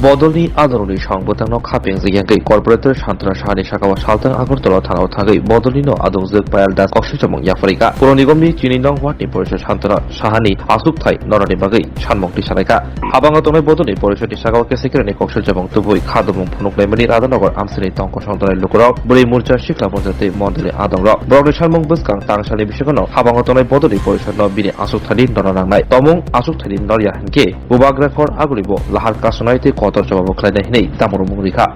बदलनि आदरनि संबोथांनो खापें जियांगै corporator शान्तरा साहानि साकावा सालतां आगरतला थानाव थागै बदलनिनो आदंजों पायल दास अक्सिजमं याफरिका पुर निगमनि 2 नं वार्डनि परिषद शान्तरा साहानि आसुकथाय नरनि बागै सानमंति सानायका हाबांगा तंनाय बदलनि परिषदनि साकावा केसेकेरेनि अक्सिजमं तुबुई खादमं फुनुकलायमानि राधानगर आमसिनि तंक संतनाय लुकराव बुरै मुरचा शिखला पन्जाते मन्दिरनि आदंग ब्रगनि सानमं बसकां तांसानि बिसयखनो हाबांगा तंनाय बदलनि परिषदनो बिनि आसुकथानि नरनांनाय तमं आसुकथानि नरिया हिनके बुबाग्राखर आगुरिबो लाहार कासनायते কতর জবাব খাইলে নেই তামর মুরিখা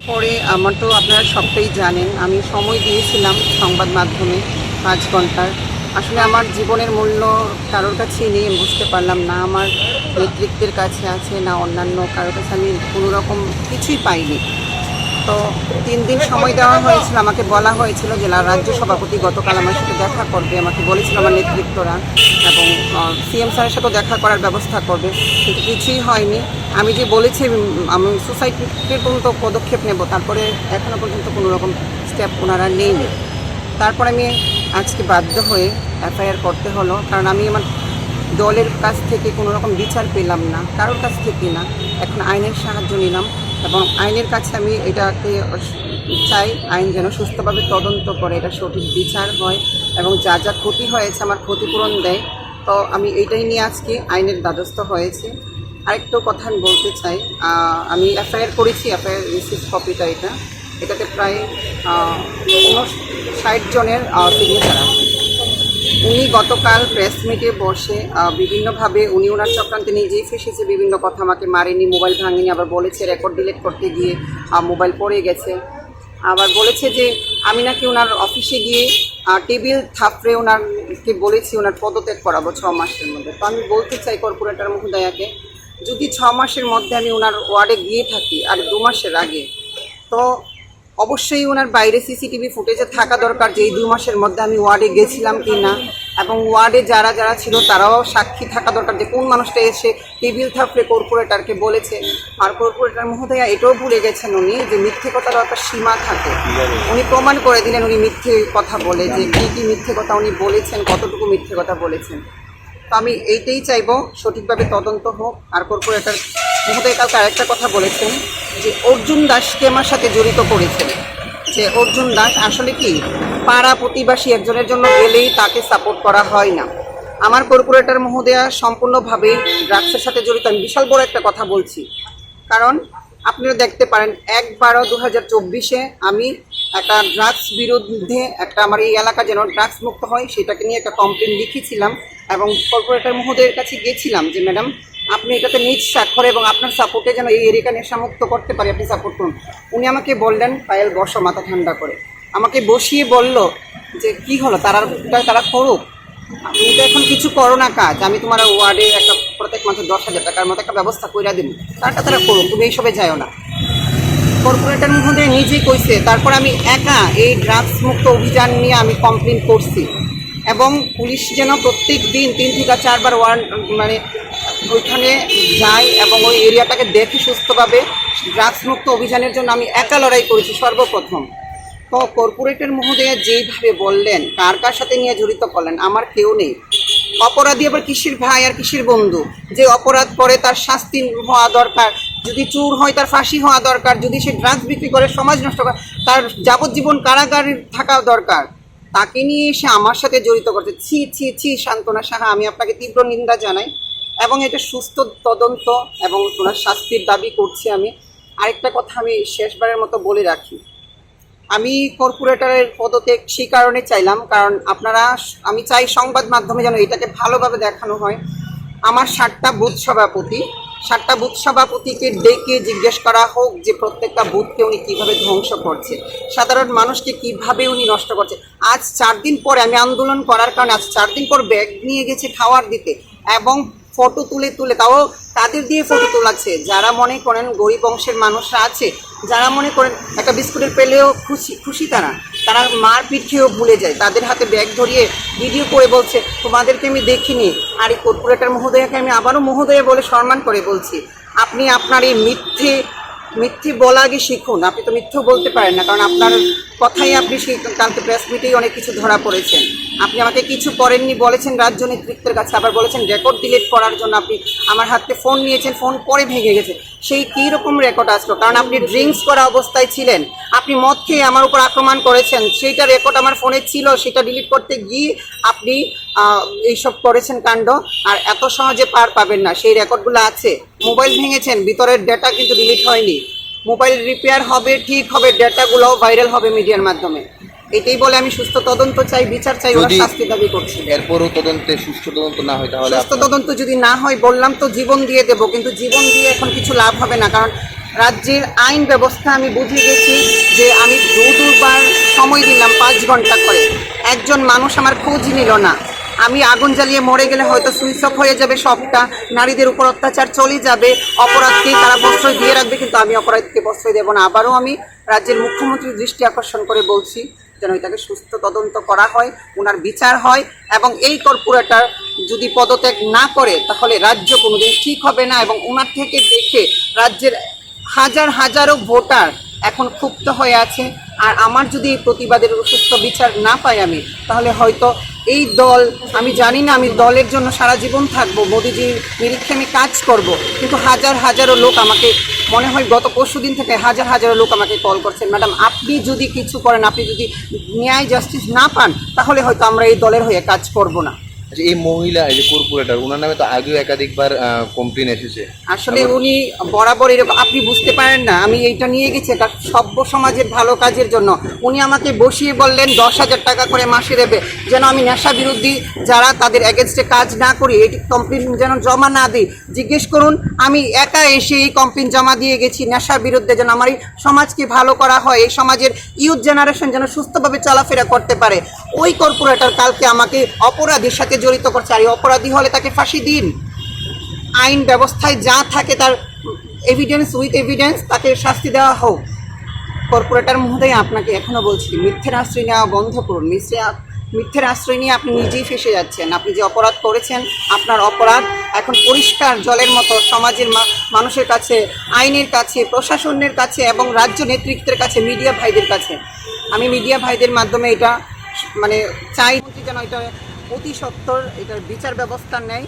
পরে আমার তো আপনারা সবটাই জানেন আমি সময় দিয়েছিলাম সংবাদ মাধ্যমে 5 ঘন্টার আসলে আমার জীবনের মূল্য কারোর কাছেই নেই বুঝতে পারলাম না আমার নেতৃত্বের কাছে আছে না অন্যান্য কারোর কাছে আমি কোনো রকম কিছুই পাইনি তো 3 দিন সময় দেওয়া হয়েছিল আমাকে বলা হয়েছিল জেলা রাজ্য সভাপতি গতকাল আমার সাথে দেখা করবে আমাকে বলেছিল আমার নেতৃত্বরা এবং সিএম স্যারের সাথে দেখা করার ব্যবস্থা করবে কিন্তু কিছুই হয়নি আমি যে বলেছি আমি সোসাইটির পর্যন্ত পদক্ষেপ নেব তারপরে এখনও পর্যন্ত কোনো রকম স্টেপ ওনারা নেয়নি তারপর আমি আজকে বাধ্য হয়ে এফআইআর করতে হলো কারণ আমি আমার দলের কাছ থেকে কোনো রকম বিচার পেলাম না কারোর কাছ থেকে না এখন আইনের সাহায্য নিলাম এবং আইনের কাছে আমি এটাকে চাই আইন যেন সুস্থভাবে তদন্ত করে এটা সঠিক বিচার হয় এবং যা যা ক্ষতি হয়েছে আমার ক্ষতিপূরণ দেয় তো আমি এইটাই নিয়ে আজকে আইনের দ্বারস্থ হয়েছি আরেকটু কথা আমি বলতে চাই আমি এফআইআর করেছি এফআইআর রিসিভ কপিটা এটাতে প্রায় 59 জনের সিগনেচার আছে উনি গতকাল প্রেস মিটে বসে বিভিন্নভাবে উনি ওনার চক্রান্তে নিজেই ফেসেছে বিভিন্ন কথা আমাকে মারেনি মোবাইল ভাঙেনি আবার বলেছে রেকর্ড ডিলিট করতে গিয়ে মোবাইল পড়ে গেছে আবার বলেছে যে আমি নাকি ওনার অফিসে গিয়ে টেবিল থাপড়ে ওনারকে বলেছি ওনার পদত্যাগ করাবো 6 মাসের মধ্যে তো আমি বলতে চাই কর্পোরেটর মহোদয়াকে যদি 6 মাসের মধ্যে আমি ওনার ওয়ার্ডে গিয়ে থাকি আর 2 মাসের আগে তো অবশ্যই ওনার বাইরে সিসিটিভি ফুটেজে থাকা দরকার যে এই 2 মাসের মধ্যে আমি ওয়ার্ডে গেছিলাম কি না এবং ওয়ার্ডে যারা যারা ছিল তারাও সাক্ষী থাকা দরকার যে কোন মানুষটা এসে টেবিল থাপড়ে কর্পোরেটরকে বলেছে আর কর্পোরেটর মহোদয়া এটাও ভুলে গেছেন উনি যে মিথ্যে কথার একটা সীমা থাকে উনি প্রমাণ করে দিলেন উনি মিথ্যে কথা বলে যে কী মিথ্যে কথা উনি বলেছেন কতটুকু মিথ্যে কথা বলেছেন তো আমি এইটাই চাইবো সঠিকভাবে তদন্ত হোক আর কর্পোরেটর মহোদয় কালকে আরেকটা কথা বলেছেন যে অর্জুন দাসকে আমার সাথে জড়িত করেছেন যে অর্জুন দাস আসলে কি পাড়া প্রতিবাসী একজনের জন্য গেলেই তাকে সাপোর্ট করা হয় না আমার কর্পোরেটর মহোদয়া সম্পূর্ণভাবে ড্রাগসের সাথে জড়িত আমি বিশাল বড় একটা কথা বলছি কারণ আপনারা দেখতে পারেন 1/12/2024 আমি একটা ড্রাগস বিরুদ্ধে একটা আমার এই এলাকা যেন ড্রাগস মুক্ত হয় সেটাকে নিয়ে একটা কমপ্লেন লিখেছিলাম এবং কর্পোরেটর মহোদয়ের কাছে গেছিলাম যে ম্যাডাম আপনি এটাতে নিজ স্বাক্ষর এবং আপনার সাপোর্টে যেন এই এরিকা নেশামুক্ত করতে পারি আপনি সাপোর্ট করুন উনি আমাকে বললেন পায়েল বসো মাথা ঠান্ডা করে আমাকে বসিয়ে বলল যে কি হলো তারা করুক আপনি তো এখন কিছু করো না কাজ আমি তোমার ওয়ার্ডে একটা প্রত্যেক মাসে 10,000 টাকার মতো একটা ব্যবস্থা করে দেবো তারা করুক তুমি এইসবে যাও না কর্পোরেটর মহোদয় নিজেই কইছে তারপর আমি একা এই ড্রাগস মুক্ত অভিযান নিয়ে আমি কমপ্লেন করছি এবং পুলিশ যেন প্রত্যেক দিন 3 থেকে 4 বার ওয়ার্ড মানে ওইখানে যায় এবং ওই এরিয়াটাকে দেখে সুস্থভাবে ড্রাগস মুক্ত অভিযানের জন্য আমি একা লড়াই করেছি সর্বপ্রথম তো কর্পোরেটর মহোদয়া যেইভাবে বললেন কার কার সাথে নিয়ে জড়িত করলেন আমার কেউ নেই অপরাধী আবার কিসের ভাই আর কিসের বন্ধু যে অপরাধ করে তার শাস্তি হওয়া দরকার যদি চোর হয় তার ফাঁসি হওয়া দরকার যদি সে ড্রাগস বিক্রি করে সমাজ নষ্ট করে তার যাবজ্জীবন কারাগারে থাকা দরকার তাকে নিয়ে এসে আমার সাথে জড়িত করতে ছি শান্তনা সাহা আমি আপনাকে তীব্র নিন্দা জানাই এবং এটা সুস্থ তদন্ত এবং ওনার শাস্তির দাবি করছি আমি আরেকটা কথা আমি শেষবারের মতো বলে রাখি আমি কর্পোরেটরের পদত্যাগ সেই কারণে চাইলাম কারণ আমি চাই সংবাদ মাধ্যমে যেন এটাকে ভালোভাবে দেখানো হয় আমার 7টা বুথ সভাপতিকে ডেকে জিজ্ঞেস করা হোক যে প্রত্যেকটা বুথকে উনি কীভাবে ধ্বংস করছে সাধারণ মানুষকে কিভাবে উনি নষ্ট করছে আজ 4 দিন পরে আমি আন্দোলন করার কারণে আজ 4 দিন পর ব্যাগ নিয়ে গেছে খাওয়ার দিতে এবং ফটো তুলে তাও তাদের দিয়ে ফটো তোলাচ্ছে যারা মনে করেন গরিব বংশের মানুষরা আছে যারা মনে করেন একটা বিস্কুটের পেলেও খুশি তারা মারপিট খেয়েও ভুলে যায় তাদের হাতে ব্যাগ ধরিয়ে ভিডিও করে বলছে তোমাদেরকে আমি দেখিনি আর এই কর্পোরেটর মহোদয়াকে আমি আবারও মহোদয়া বলে সম্মান করে বলছি আপনি আপনার এই মিথ্যে বলা আগে শিখুন আপনি তো মিথ্যেও বলতে পারেন না কারণ আপনার কথাই আপনি সেই কালকে প্রেস মিটেই অনেক কিছু ধরা পড়েছেন আপনি আমাকে কিছু করেননি বলেছেন রাজ্য নেতৃত্বের কাছে আবার বলেছেন রেকর্ড ডিলিট করার জন্য আপনি আমার হাতে ফোন নিয়েছেন ফোন পরে ভেঙে গেছে সেই কী রকম রেকর্ড আসলো? কারণ আপনি ড্রিঙ্কস করা অবস্থায় ছিলেন, আপনি মদ খেয়ে আমার উপর আক্রমণ করেছেন, সেইটা রেকর্ড আমার ফোনে ছিল, সেটা ডিলিট করতে গিয়ে আপনি এইসব করেছেন কাণ্ড। আর এত সহজে পার পাবেন না, সেই রেকর্ডগুলো আছে। মোবাইল ভেঙেছেন, ভিতরের ডেটা কিন্তু ডিলিট হয়নি। মোবাইল রিপেয়ার হবে, ঠিক হবে, ডেটাগুলোও ভাইরাল হবে মিডিয়ার মাধ্যমে। এটাই বলে আমি সুস্থ তদন্ত চাই, বিচার চাই, ওরা শাস্তি দাবি করছি। এরপরও তদন্তে সুষ্ঠু তদন্ত না হয় তাহলে সুস্থ তদন্ত যদি না হয়, বললাম তো জীবন দিয়ে দেবো, কিন্তু জীবন দিয়ে এখন কিছু লাভ হবে না। কারণ রাজ্যের আইন ব্যবস্থা আমি বুঝে গেছি যে আমি দুবার সময় দিলাম 5 ঘন্টা করে, একজন মানুষ আমার খোঁজ নিল না। আমি আগুন জ্বালিয়ে মরে গেলে হয়তো সুইচ অফ হয়ে যাবে সবটা, নারীদের উপর অত্যাচার চলে যাবে, অপরাধকে তারা প্রশ্রয় দিয়ে রাখবে, কিন্তু আমি অপরাধকে প্রশ্রয় দেবো না। আবারও আমি রাজ্যের মুখ্যমন্ত্রীর দৃষ্টি আকর্ষণ করে বলছি যেন এটাকে সুস্থ তদন্ত করা হয়, ওনার বিচার হয়, এবং এই কর্পোরেটর যদি পদত্যাগ না করে তাহলে রাজ্য কোনোদিন ঠিক হবে না। এবং ওনার থেকে দেখে রাজ্যের হাজারো ভোটার এখন ক্ষুব্ধ হয়ে আছে। আর আমার যদি এই প্রতিবাদের সুস্থ বিচার না পাই আমি, তাহলে হয়তো এই দল, আমি জানি না, আমি দলের জন্য সারা জীবন থাকবো, মোদিজির নিরীক্ষে আমি কাজ করব, কিন্তু হাজারো লোক আমাকে, মনে হয় গত পরশুদিন থেকে হাজারো লোক আমাকে কল করছেন, ম্যাডাম আপনি যদি কিছু করেন, আপনি যদি ন্যায় জাস্টিস না পান, তাহলে হয়তো আমরা এই দলের হয়ে কাজ করব না। আচ্ছা, এই মহিলা, এই যে কর্পোরেটর, ওনার নামে তো আগেও একাধিকবার কমপ্লেন এসেছে। আসলে উনি বরাবর এরকম, আপনি বুঝতে পারেন না, আমি এইটা নিয়ে গেছি এটা সভ্য সমাজের ভালো কাজের জন্য। উনি আমাকে বসিয়ে বললেন 10,000 টাকা করে মাসে দেবে, যেন আমি নেশা বিরোধী যারা তাদের এগেনস্টে কাজ না করি, এই কমপ্লেন যেন জমা না দিই। জিজ্ঞেস করুন, আমি একা এসে এই কমপ্লেন জমা দিয়ে গেছি নেশার বিরুদ্ধে, যেন আমার এই সমাজকে ভালো করা হয়, এই সমাজের ইউথ জেনারেশন যেন সুস্থভাবে চলাফেরা করতে পারে। ওই কর্পোরেটর কালকে আমাকে অপরাধীর সাথে জড়িত করছে, আর এই অপরাধী হলে তাকে ফাঁসি দিন। আইন ব্যবস্থায় যা থাকে তার উইথ এভিডেন্স তাকে শাস্তি দেওয়া হোক। কর্পোরেটর মহোদয়, আপনাকে এখনও বলছি, মিথ্যের আশ্রয় নেওয়া বন্ধ করুন। মিথ্যের আশ্রয় নিয়ে আপনি নিজেই ফেসে যাচ্ছেন। আপনি যে অপরাধ করেছেন, আপনার অপরাধ এখন পরিষ্কার জলের মতো সমাজের মানুষের কাছে, আইনের কাছে, প্রশাসনের কাছে, এবং রাজ্য নেতৃত্বের কাছে, মিডিয়া ভাইদের কাছে। আমি মিডিয়া ভাইদের মাধ্যমে এটা চাই যেন এটা অতি সত্বর এটার বিচার ব্যবস্থা নেয়।